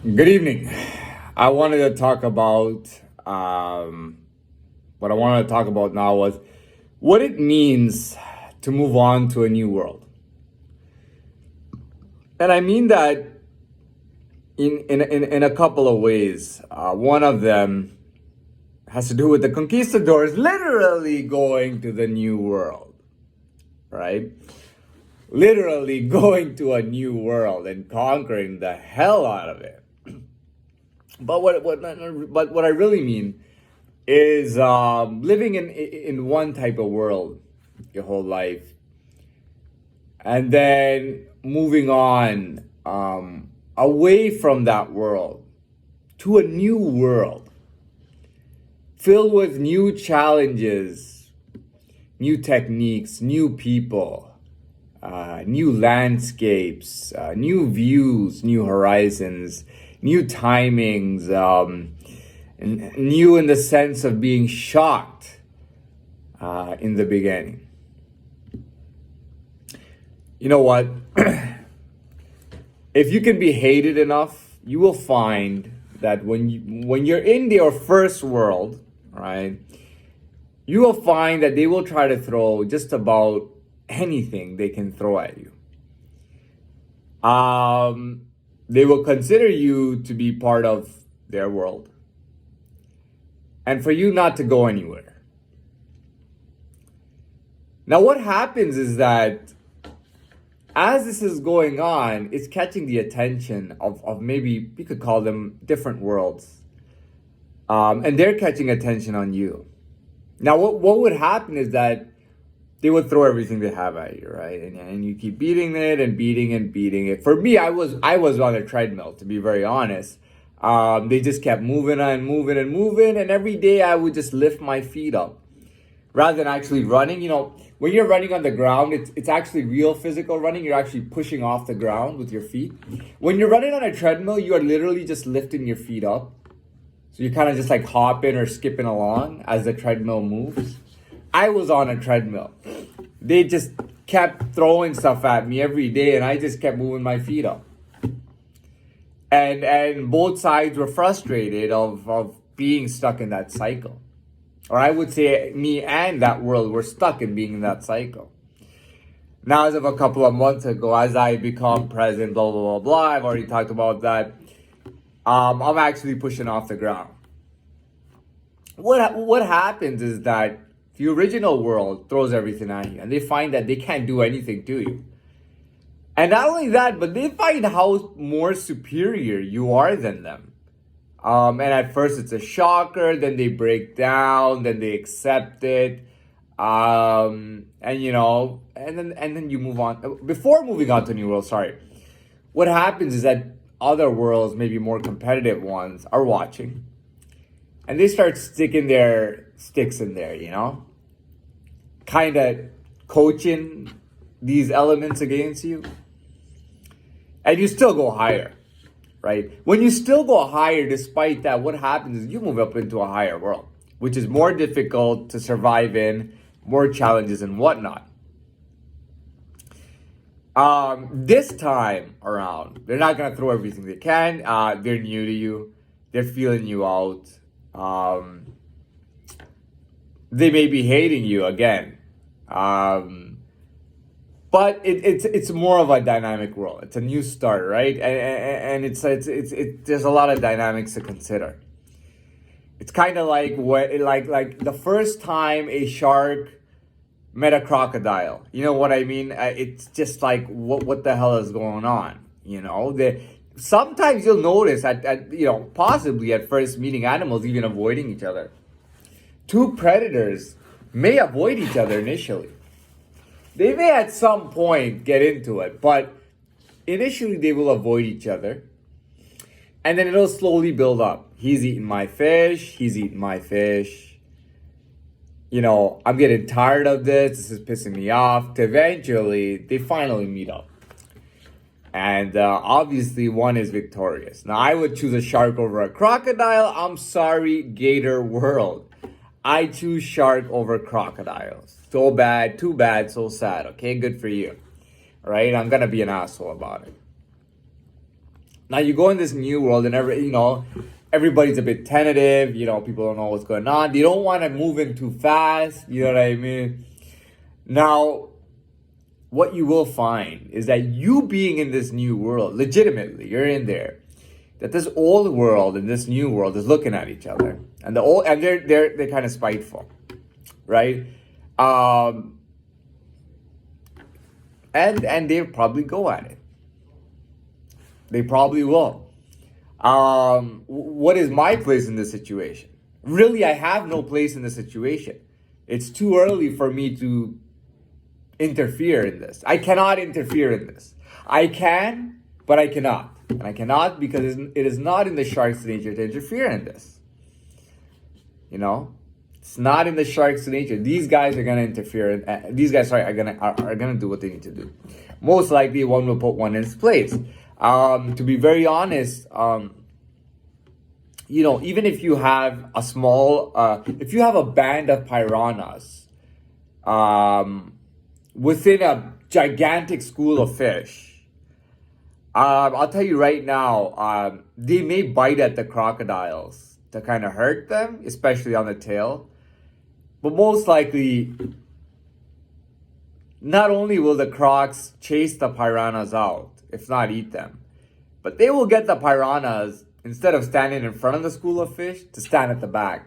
Good evening. I wanted to talk about what I wanted to talk about now was what it means to move on to a new world. And I mean that in a couple of ways. One of them has to do with the conquistadors literally going to the new world, right? Literally going to a new world and conquering the hell out of it. But what I really mean is living in one type of world your whole life, and then moving on away from that world to a new world filled with new challenges, new techniques, new people, new landscapes, new views, new horizons, new timings, and new in the sense of being shocked in the beginning. You know what? If you can be hated enough, you will find that when you're in your first world, right, you will find that they will try to throw just about anything they can throw at you. They will consider you to be part of their world and for you not to go anywhere. Now, what happens is that as this is going on, it's catching the attention of maybe you could call them different worlds. And they're catching attention on you. Now, what would happen is that they would throw everything they have at you, right? And you keep beating it and beating and beating it. For me, I was on a treadmill, to be very honest. They just kept moving and moving and moving, and every day I would just lift my feet up rather than actually running. When you're running on the ground, it's actually real physical running. You're actually pushing off the ground with your feet. When you're running on a treadmill, you are literally just lifting your feet up. So you're kind of just like hopping or skipping along as the treadmill moves. I was on a treadmill. They just kept throwing stuff at me every day, and I just kept moving my feet up. And both sides were frustrated of being stuck in that cycle. Or I would say me and that world were stuck in being in that cycle. Now, as of a couple of months ago, as I become president, blah, blah, blah, blah, I've already talked about that. I'm actually pushing off the ground. What happens is that the original world throws everything at you, and they find that they can't do anything to you. And not only that, but they find how more superior you are than them. And at first it's a shocker, then they break down, then they accept it. And then you move on. Before moving on to New World, sorry. What happens is that other worlds, maybe more competitive ones, are watching. And they start sticking their sticks in there, kind of coaching these elements against you. And you still go higher, right? When you still go higher, despite that, what happens is you move up into a higher world, which is more difficult to survive in, more challenges and whatnot. This time around, they're not going to throw everything they can. They're new to you. They're feeling you out. They may be hating you again. But it's more of a dynamic world. It's a new start, right? And it's there's a lot of dynamics to consider. It's kind of like like the first time a shark met a crocodile. You know what I mean? It's just like what the hell is going on? Sometimes you'll notice possibly at first meeting animals even avoiding each other. Two predators may avoid each other initially. They may at some point get into it, but initially they will avoid each other. And then it'll slowly build up. He's eating my fish. He's eating my fish. I'm getting tired of this. This is pissing me off. Eventually, they finally meet up. And obviously, one is victorious. Now, I would choose a shark over a crocodile. I'm sorry, Gator World. I choose shark over crocodiles. So bad, too bad, so sad. Okay, good for you. All right, I'm going to be an asshole about it. Now you go in this new world and everybody's a bit tentative, people don't know what's going on. They don't want to move in too fast, you know what I mean? Now, what you will find is that you being in this new world, legitimately, you're in there, that this old world and this new world is looking at each other. And they're kind of spiteful, right? And they'll probably go at it. They probably will. What is my place in this situation? Really, I have no place in this situation. It's too early for me to interfere in this. I cannot interfere in this. I can, but I cannot. And I cannot because it is not in the shark's nature to interfere in this. It's not in the shark's nature. These guys are gonna interfere. Are gonna do what they need to do. Most likely, one will put one in its place. To be very honest, even if you have a if you have a band of piranhas, within a gigantic school of fish, I'll tell you right now, they may bite at the crocodiles to kind of hurt them, especially on the tail. But most likely, not only will the crocs chase the piranhas out, if not eat them, but they will get the piranhas, instead of standing in front of the school of fish, to stand at the back.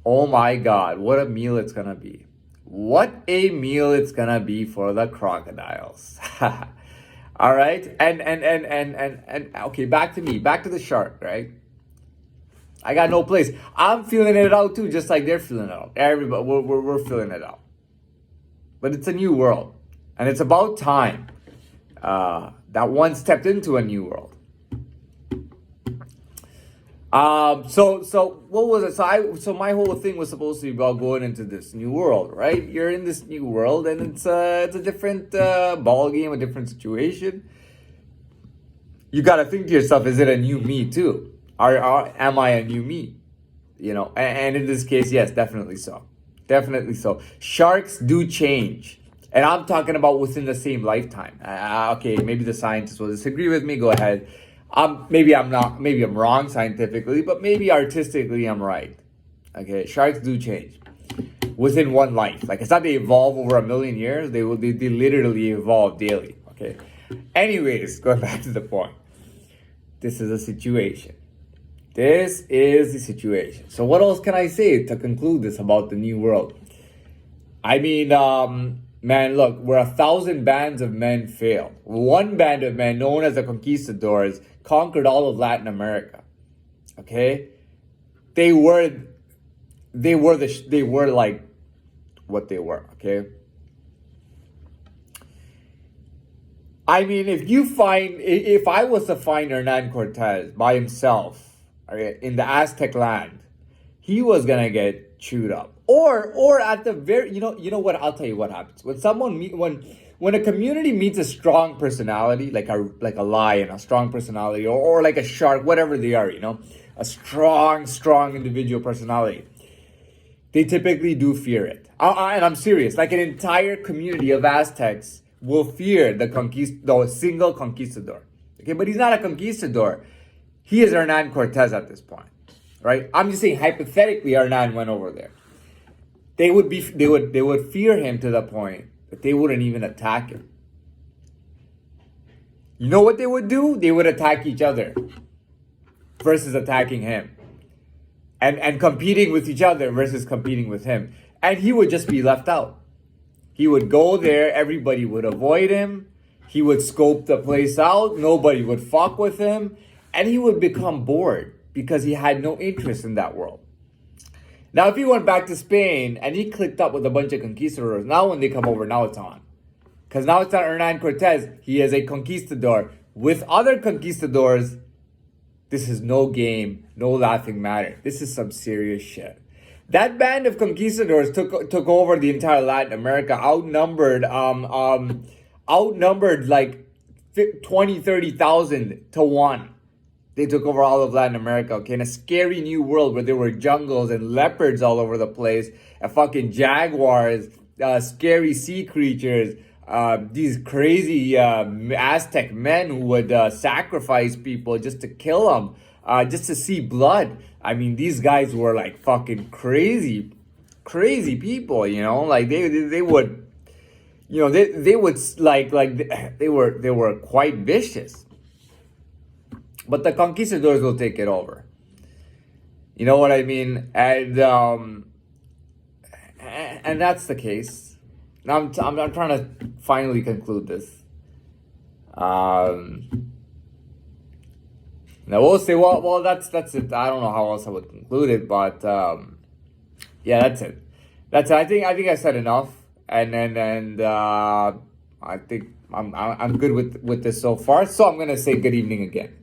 Oh my God, what a meal it's gonna be. What a meal it's gonna be for the crocodiles. All right? And okay, back to me, back to the shark, right? I got no place. I'm feeling it out too, just like they're feeling it out. Everybody, we're feeling it out. But it's a new world. And it's about time that one stepped into a new world. So what was it? So my whole thing was supposed to be about going into this new world, right? You're in this new world, and it's a different ball game, a different situation. You got to think to yourself: is it a new me too? Am I a new me? And in this case, yes, definitely so. Definitely so. Sharks do change. And I'm talking about within the same lifetime. Okay, maybe the scientists will disagree with me. Go ahead. Maybe I'm wrong scientifically, but maybe artistically I'm right. Okay, sharks do change within one life. Like, it's not they evolve over a million years. They literally evolve daily. Okay. Anyways, going back to the point. This is a situation. This is the situation. So what else can I say to conclude this about the new world? I mean, man, look, where 1,000 bands of men failed, one band of men known as the Conquistadors conquered all of Latin America. Okay, they were like what they were. Okay, I mean, if I was to find Hernan Cortez by himself, in the Aztec land, he was gonna get chewed up. Or at the very, you know what? I'll tell you what happens when a community meets a strong personality, like a lion, a strong personality, or like a shark, whatever they are, a strong individual personality. They typically do fear it, and I'm serious. Like, an entire community of Aztecs will fear the single conquistador. Okay, but he's not a conquistador. He is Hernan Cortez at this point, right? I'm just saying, hypothetically, Hernan went over there. They would fear him to the point that they wouldn't even attack him. You know what they would do? They would attack each other versus attacking him. And competing with each other versus competing with him. And he would just be left out. He would go there, everybody would avoid him. He would scope the place out, nobody would fuck with him. And he would become bored because he had no interest in that world. Now, if he went back to Spain and he clicked up with a bunch of conquistadors, now when they come over, now it's on. Because now it's not Hernan Cortez. He is a conquistador. With other conquistadors, this is no game, no laughing matter. This is some serious shit. That band of conquistadors took over the entire Latin America, outnumbered like 20, 30,000 to 1. They took over all of Latin America, okay? In a scary new world where there were jungles and leopards all over the place, and fucking jaguars, scary sea creatures, these crazy Aztec men who would sacrifice people just to kill them, just to see blood. I mean, these guys were like fucking crazy people. You know, like they would, you know, they would they were quite vicious. But the conquistadors will take it over. You know what I mean? And that's the case. Now I'm trying to finally conclude this. Now we'll say, well, that's it. I don't know how else I would conclude it, but yeah, that's it. That's it. I think I said enough, and I think I'm good with this so far. So I'm gonna say good evening again.